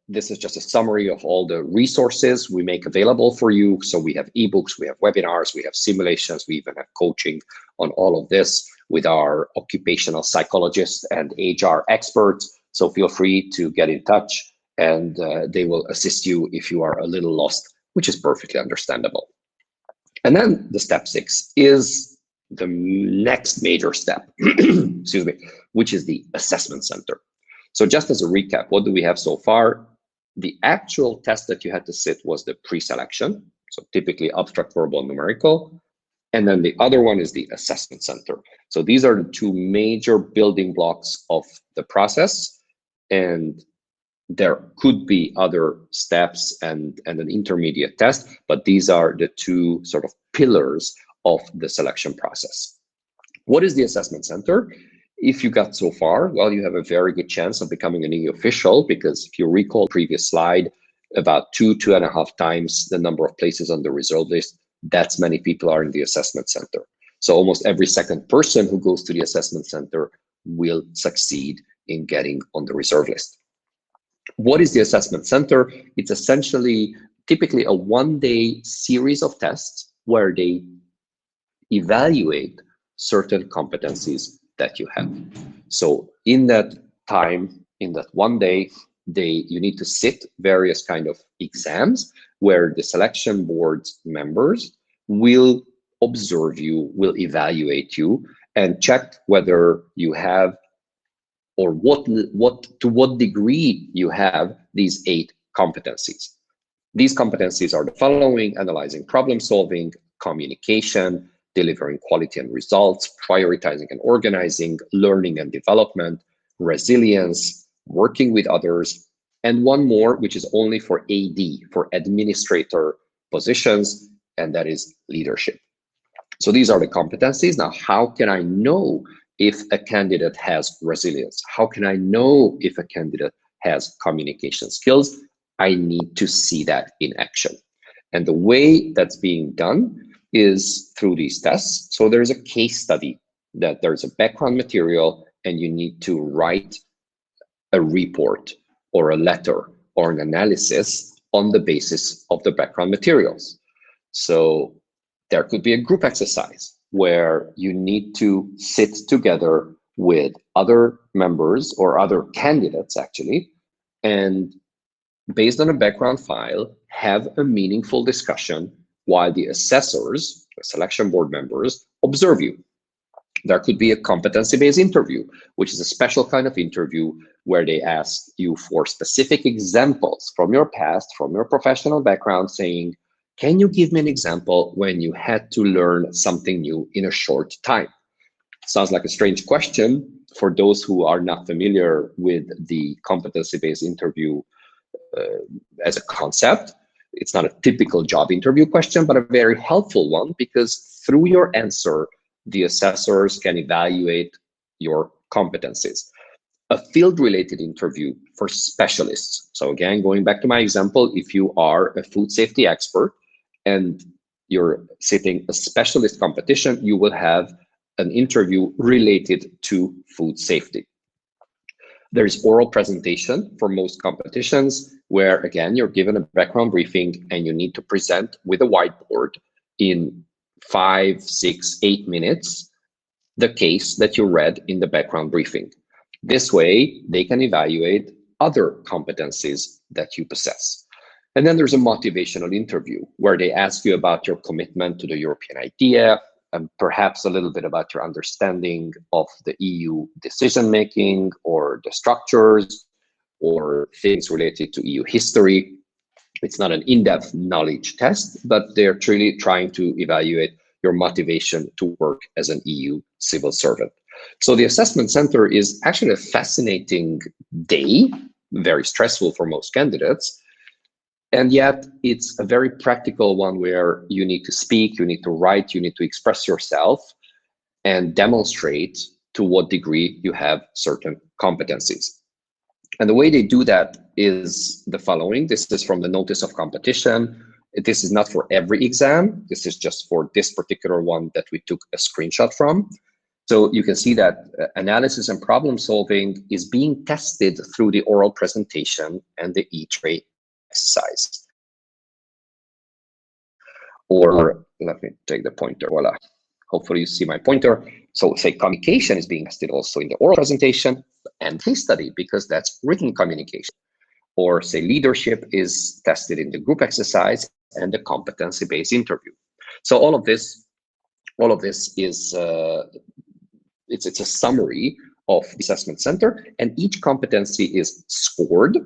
This is just a summary of all the resources we make available for you. So we have ebooks, we have webinars, we have simulations, we even have coaching on all of this with our occupational psychologists and HR experts. So feel free to get in touch, and they will assist you if you are a little lost, which is perfectly understandable. And then the step 6 is the next major step, excuse me, which is the assessment center. So just as a recap, what do we have so far? The actual test that you had to sit was the pre-selection, so typically abstract, verbal, numerical. And then the other one is the assessment center. So these are the two major building blocks of the process. And there could be other steps and an intermediate test, but these are the two sort of pillars of the selection process. What is the assessment center? If you got so far, well, you have a very good chance of becoming an EU official, because if you recall the previous slide, about 2.5 times the number of places on the reserve list, that's many people are in the assessment center. So almost every second person who goes to the assessment center will succeed in getting on the reserve list. What is the assessment center? It's essentially typically a one-day series of tests where they evaluate certain competencies that you have. So in that time, in that one day, you need to sit various kind of exams where the selection board's members will observe you, will evaluate you, and check whether you have, or to what degree you have these 8 competencies. These competencies are the following: analyzing, problem solving, communication, delivering quality and results, prioritizing and organizing, learning and development, resilience, working with others, and one more, which is only for AD, for administrator positions, and that is leadership. So these are the competencies. Now, how can I know if a candidate has resilience? How can I know if a candidate has communication skills? I need to see that in action. And the way that's being done is through these tests. So there's a case study, that there's a background material, and you need to write a report or a letter or an analysis on the basis of the background materials. So there could be a group exercise where you need to sit together with other members or other candidates actually, and based on a background file, have a meaningful discussion while the assessors, the selection board members, observe you. There could be a competency-based interview, which is a special kind of interview where they ask you for specific examples from your past, from your professional background, saying, can you give me an example when you had to learn something new in a short time? Sounds like a strange question for those who are not familiar with the competency-based interview as a concept. It's not a typical job interview question, but a very helpful one, because through your answer, the assessors can evaluate your competencies. A field-related interview for specialists. So again, going back to my example, if you are a food safety expert and you're sitting a specialist competition, you will have an interview related to food safety. There's oral presentation for most competitions where, again, you're given a background briefing and you need to present with a whiteboard in 5, 6, 8 minutes the case that you read in the background briefing. This way, they can evaluate other competencies that you possess. And then there's a motivational interview where they ask you about your commitment to the European idea, and perhaps a little bit about your understanding of the EU decision-making or the structures or things related to EU history. It's not an in-depth knowledge test, but they're truly trying to evaluate your motivation to work as an EU civil servant. So the assessment center is actually a fascinating day, very stressful for most candidates, and yet it's a very practical one where you need to speak, you need to write, you need to express yourself and demonstrate to what degree you have certain competencies. And the way they do that is the following. This is from the notice of competition. This is not for every exam. This is just for this particular one that we took a screenshot from. So you can see that analysis and problem solving is being tested through the oral presentation and the e-tray exercise. Or let me take the pointer, voila. Hopefully you see my pointer. So say communication is being tested also in the oral presentation and case study, because that's written communication. Or say leadership is tested in the group exercise and the competency-based interview. So all of this is it's a summary of the assessment center, and each competency is scored,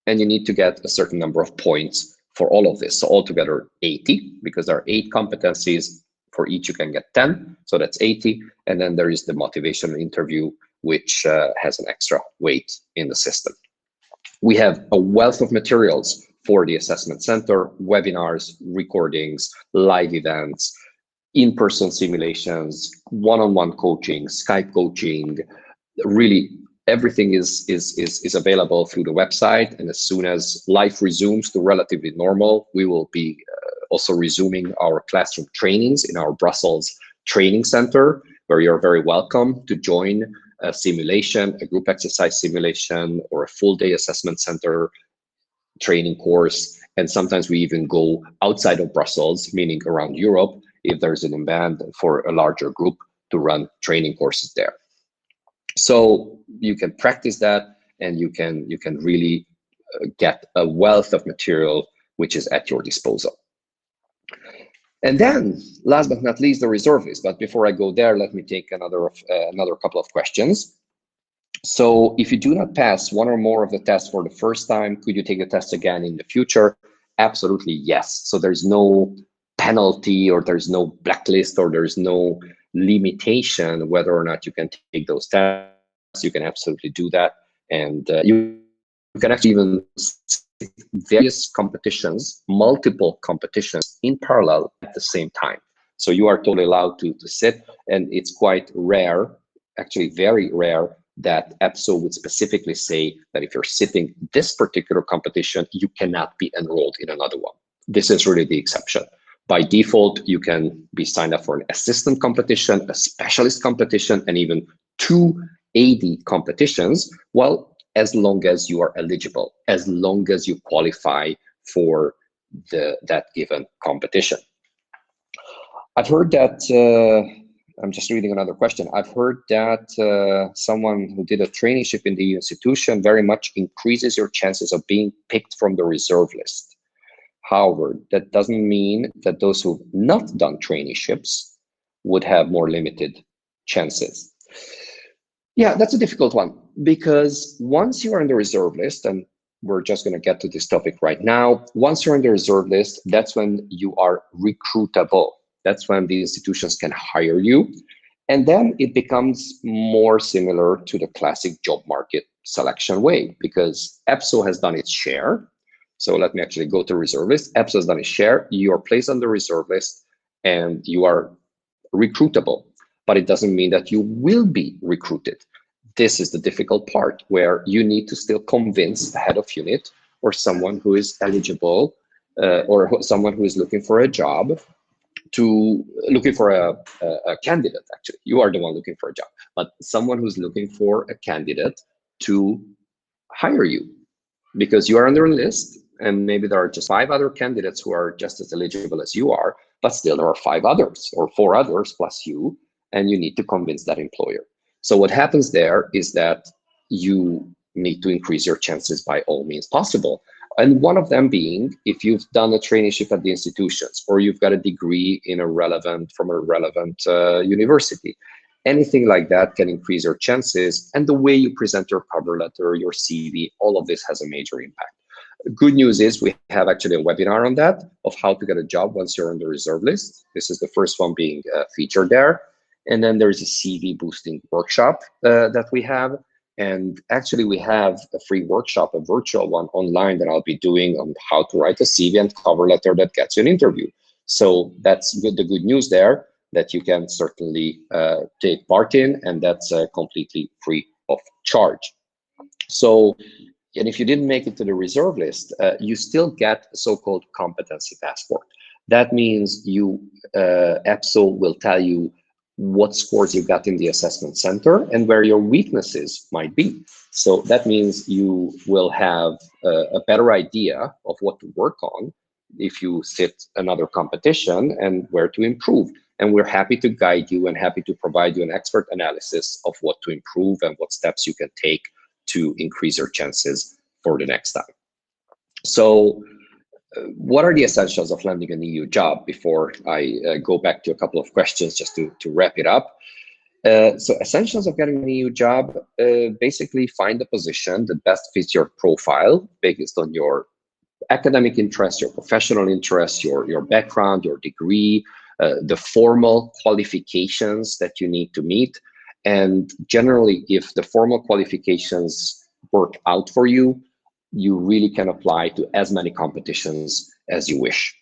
and you need to get a certain number of points for all of this. So altogether 80, because there are 8 competencies. For each you can get 10, so that's 80. And then there is the motivational interview, which has an extra weight in the system. We have a wealth of materials for the assessment center: webinars, recordings, live events, in-person simulations, one-on-one coaching, Skype coaching. Really, everything is available through the website. And as soon as life resumes to relatively normal, we will be also resuming our classroom trainings in our Brussels training center, where you're very welcome to join a simulation, a group exercise simulation, or a full day assessment center training course. And sometimes we even go outside of Brussels, meaning around Europe, if there's an demand for a larger group to run training courses there. So you can practice that, and you can really get a wealth of material which is at your disposal. And then, last but not least, the reservist. But before I go there, let me take another couple of questions. So if you do not pass one or more of the tests for the first time, could you take the test again in the future? Absolutely, yes. So there's no penalty, or there's no blacklist, or there's no limitation whether or not you can take those tests. You can absolutely do that. And you can actually even various competitions, multiple competitions in parallel at the same time. So you are totally allowed to sit, and it's quite rare, actually very rare, that EPSO would specifically say that if you're sitting this particular competition, you cannot be enrolled in another one. This is really the exception. By default, you can be signed up for an assistant competition, a specialist competition, and even 2 AD competitions, well, as long as you are eligible, as long as you qualify for that given competition. I've heard that, I'm just reading another question. I've heard that someone who did a traineeship in the EU institution very much increases your chances of being picked from the reserve list. However, that doesn't mean that those who've not done traineeships would have more limited chances. Yeah, that's a difficult one, because once you are on the reserve list, and we're just going to get to this topic right now, once you're on the reserve list, that's when you are recruitable. That's when the institutions can hire you. And then it becomes more similar to the classic job market selection way, because EPSO has done its share. So let me actually go to reserve list. EPSO has done its share. You are placed on the reserve list and you are recruitable, but it doesn't mean that you will be recruited. This is the difficult part, where you need to still convince the head of unit or someone who is eligible or someone who is looking for a job looking for a candidate. Actually, you are the one looking for a job, but someone who's looking for a candidate to hire you, because you are on their list, and maybe there are just 5 other candidates who are just as eligible as you are, but still there are 5 others or 4 others plus you, and you need to convince that employer. So what happens there is that you need to increase your chances by all means possible. And one of them being, if you've done a traineeship at the institutions, or you've got a degree in from a relevant university, anything like that can increase your chances. And the way you present your cover letter, your CV, all of this has a major impact. Good news is we have actually a webinar on that, of how to get a job once you're on the reserve list. This is the first one being featured there. And then there's a CV boosting workshop that we have. And actually we have a free workshop, a virtual one online, that I'll be doing on how to write a CV and cover letter that gets you an interview. So that's good, the good news there, that you can certainly take part in, and that's completely free of charge. So, and if you didn't make it to the reserve list, you still get a so-called competency passport. That means EPSO will tell you what scores you got in the assessment center and where your weaknesses might be. So that means you will have a better idea of what to work on if you sit another competition, and where to improve. And we're happy to guide you and happy to provide you an expert analysis of what to improve and what steps you can take to increase your chances for the next time. So what are the essentials of landing an EU job, before I go back to a couple of questions just to wrap it up? So essentials of getting an EU job, basically find a position that best fits your profile based on your academic interests, your professional interests, your background, your degree, the formal qualifications that you need to meet. And generally, if the formal qualifications work out for you, you really can apply to as many competitions as you wish.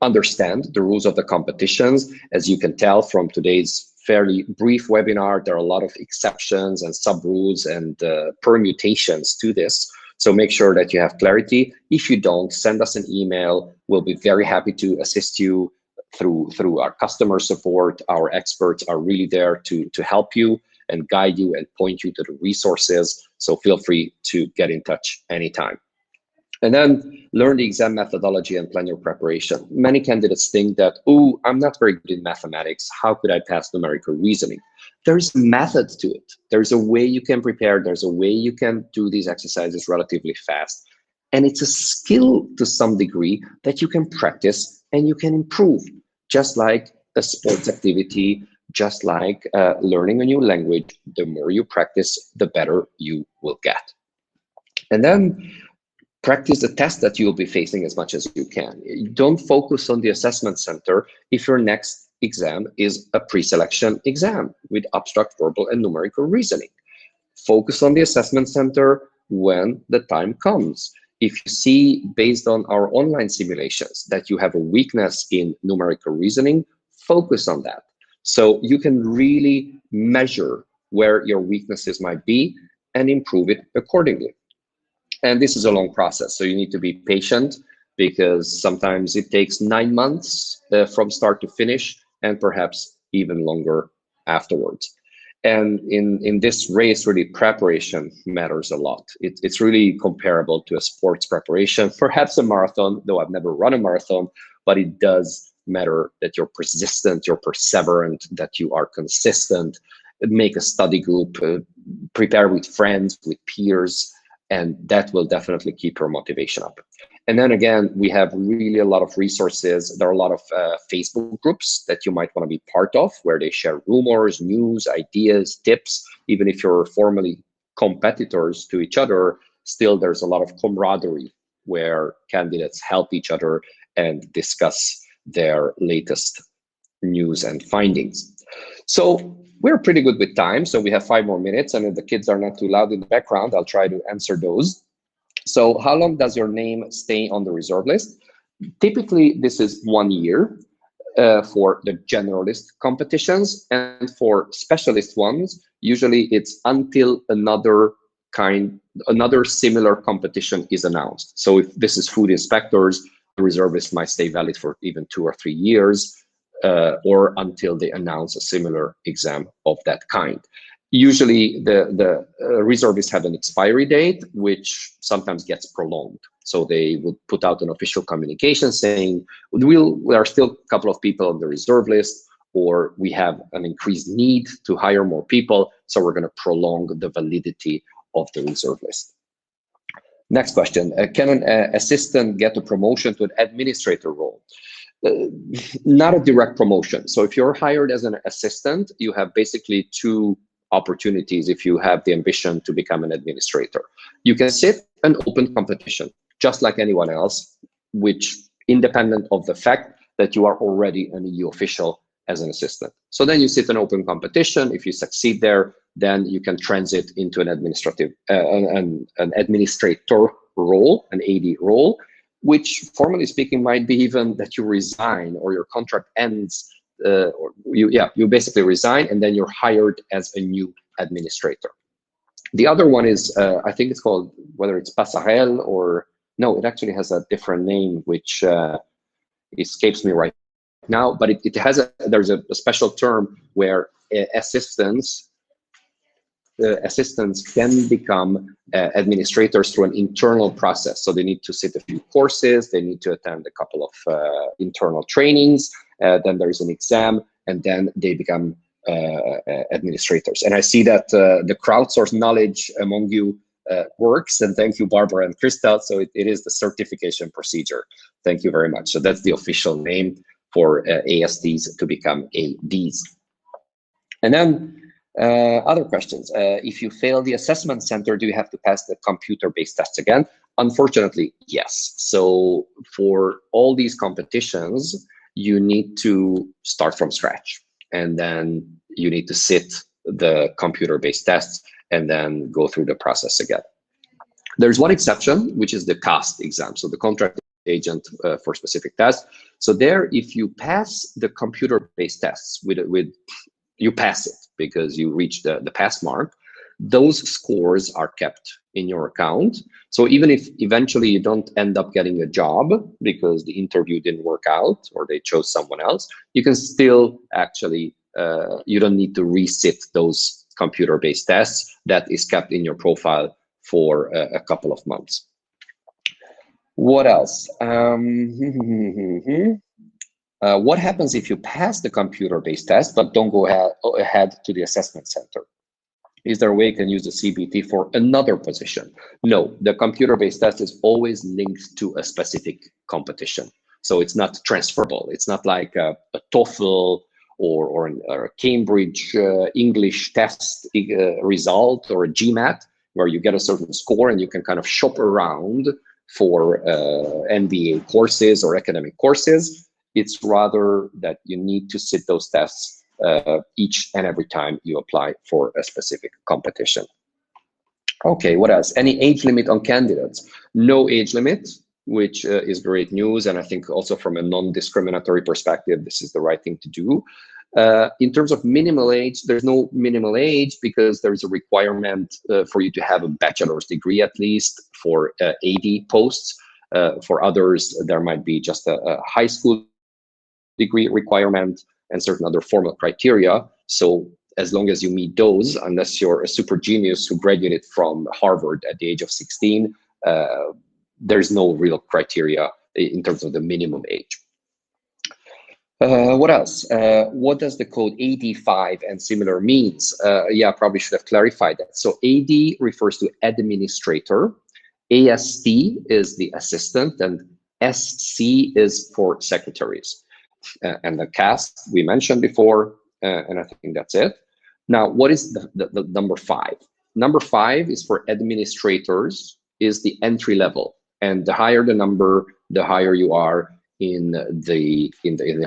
Understand the rules of the competitions. As you can tell from today's fairly brief webinar, there are a lot of exceptions and sub-rules and permutations to this. So make sure that you have clarity. If you don't, send us an email. We'll be very happy to assist you through our customer support. Our experts are really there to help you and guide you and point you to the resources. So feel free to get in touch anytime. And then learn the exam methodology and plan your preparation. Many candidates think that, oh, I'm not very good in mathematics. How could I pass numerical reasoning? There's a method to it. There's a way you can prepare. There's a way you can do these exercises relatively fast. And it's a skill to some degree that you can practice and you can improve, just like a sports activity, just like learning a new language. The more you practice, the better you will get. And then practice the test that you'll be facing as much as you can. Don't focus on the assessment center if your next exam is a pre-selection exam with abstract, verbal, and numerical reasoning. Focus on the assessment center when the time comes. If you see, based on our online simulations, that you have a weakness in numerical reasoning, focus on that. So you can really measure where your weaknesses might be and improve it accordingly. And this is a long process, so you need to be patient, because sometimes it takes 9 months from start to finish, and perhaps even longer afterwards. And in this race, really, preparation matters a lot. It's really comparable to a sports preparation, perhaps a marathon, though I've never run a marathon, but it does matter that you're persistent, you're perseverant, that you are consistent. Make a study group, prepare with friends, with peers, and that will definitely keep your motivation up. And then again, we have really a lot of resources. There are a lot of Facebook groups that you might want to be part of, where they share rumors, news, ideas, tips. Even if you're formally competitors to each other, still there's a lot of camaraderie where candidates help each other and discuss their latest news and findings. So we're pretty good with time. So we have 5 more minutes, and if the kids are not too loud in the background, I'll try to answer those. So how long does your name stay on the reserve list? Typically, this is 1 year for the generalist competitions, and for specialist ones, usually it's until another similar competition is announced. So if this is food inspectors, the reserve list might stay valid for even 2 or 3 years, or until they announce a similar exam of that kind. Usually the reservists have an expiry date, which sometimes gets prolonged. So they would put out an official communication saying, there are still a couple of people on the reserve list, or we have an increased need to hire more people, so we're going to prolong the validity of the reserve list. Next question, can an assistant get a promotion to an administrator role? Not a direct promotion. So if you're hired as an assistant, you have basically two opportunities if you have the ambition to become an administrator. You can sit an open competition, just like anyone else, which independent of the fact that you are already an EU official as an assistant. So then you sit an open competition. If you succeed there, then you can transit into an administrative, an administrator role, an AD role, which formally speaking might be even that you resign or your contract ends, or you basically resign and then you're hired as a new administrator. The other one is, I think it's called, whether it's passerelle or, no, it actually has a different name, which escapes me right now, but it has there's a special term where assistants can become administrators through an internal process. So they need to sit a few courses, they need to attend a couple of internal trainings, then there's an exam, and then they become administrators. And I see that the crowdsourced knowledge among you works, and thank you, Barbara and Krista. So it is the certification procedure. Thank you very much. So that's the official name for ASDs to become ADs. And then other questions. If you fail the assessment center, do you have to pass the computer-based tests again? Unfortunately, yes. So for all these competitions, you need to start from scratch, and then you need to sit the computer-based tests and then go through the process again. There's one exception, which is the CAST exam, so the contract agent for specific tests. So there, if you pass the computer-based tests you pass it because you reach the pass mark, those scores are kept in your account. So even if eventually you don't end up getting a job because the interview didn't work out or they chose someone else, you can still actually, you don't need to resit those computer-based tests. That is kept in your profile for a couple of months. What else? What happens if you pass the computer-based test but don't go ahead to the assessment center? Is there a way you can use the CBT for another position? No, the computer-based test is always linked to a specific competition. So it's not transferable. It's not like a TOEFL or a Cambridge English test result or a GMAT, where you get a certain score and you can kind of shop around for MBA courses or academic courses. It's rather that you need to sit those tests each and every time you apply for a specific competition. Okay, what else? Any age limit on candidates? No age limit, which is great news. And I think also from a non-discriminatory perspective, this is the right thing to do. In terms of minimal age, there's no minimal age because there's a requirement for you to have a bachelor's degree at least for AD posts. For others, there might be just a high school degree requirement and certain other formal criteria. So as long as you meet those, unless you're a super genius who graduated from Harvard at the age of 16, there's no real criteria in terms of the minimum age. What else? What does the code AD5 and similar means? Yeah, probably should have clarified that. So AD refers to administrator, AST is the assistant, and SC is for secretaries. And the CAST we mentioned before, and I think that's it. Now, what is the number 5? Number 5 is for administrators, is the entry level, and the higher the number, the higher you are in the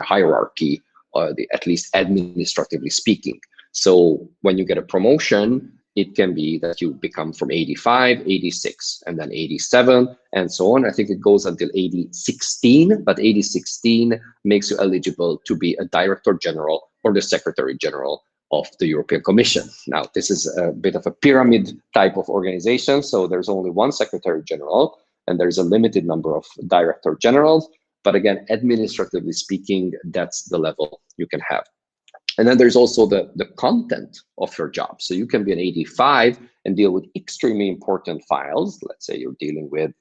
hierarchy, at least administratively speaking. So when you get a promotion, it can be that you become from 85, 86, and then 87, and so on. I think it goes until 8016, but 8016 makes you eligible to be a Director General or the Secretary General of the European Commission. Now, this is a bit of a pyramid type of organization, so there's only one Secretary General, and there's a limited number of Director Generals. But again, administratively speaking, that's the level you can have. And then there's also the content of your job. So you can be an 85 and deal with extremely important files. Let's say you're dealing with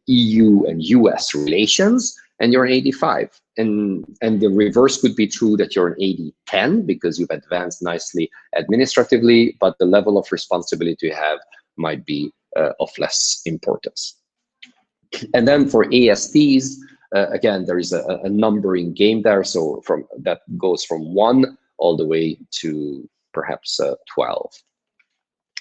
EU and US relations, and you're an 85. And the reverse could be true, that you're an 80-10 because you've advanced nicely administratively, but the level of responsibility you have might be of less importance. And then for ASTs, again, there is a numbering game there. So that goes from 1 all the way to perhaps 12.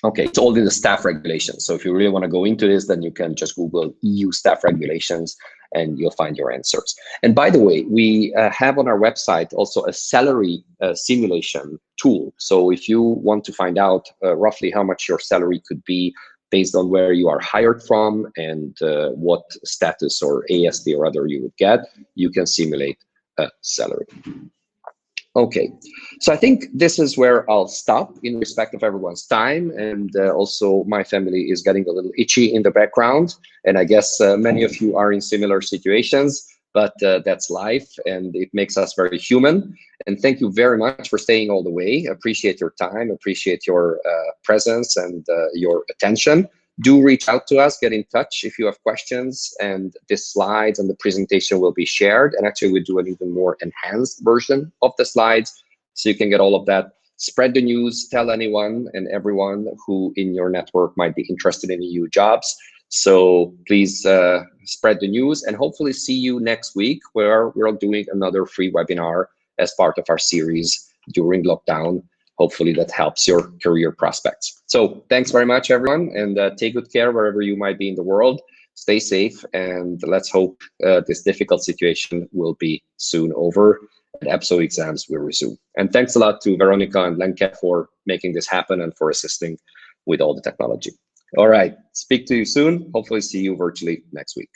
Okay, it's all in the staff regulations. So if you really want to go into this, then you can just Google EU staff regulations and you'll find your answers. And by the way, we have on our website also a salary simulation tool. So if you want to find out roughly how much your salary could be based on where you are hired from and what status or AST or other you would get, you can simulate a salary. Okay, so I think this is where I'll stop in respect of everyone's time, and also my family is getting a little itchy in the background, and I guess many of you are in similar situations, but that's life and it makes us very human. And thank you very much for staying all the way. Appreciate your time, appreciate your presence and your attention. Do reach out to us, get in touch if you have questions, and the slides and the presentation will be shared. And actually we'll do an even more enhanced version of the slides so you can get all of that. Spread the news, tell anyone and everyone who in your network might be interested in EU jobs. So please spread the news, and hopefully see you next week, where we're doing another free webinar as part of our series during lockdown. Hopefully that helps your career prospects. So thanks very much, everyone, and take good care wherever you might be in the world. Stay safe, and let's hope this difficult situation will be soon over and EPSO exams will resume. And thanks a lot to Veronica and Lenke for making this happen and for assisting with all the technology. All right, speak to you soon. Hopefully see you virtually next week.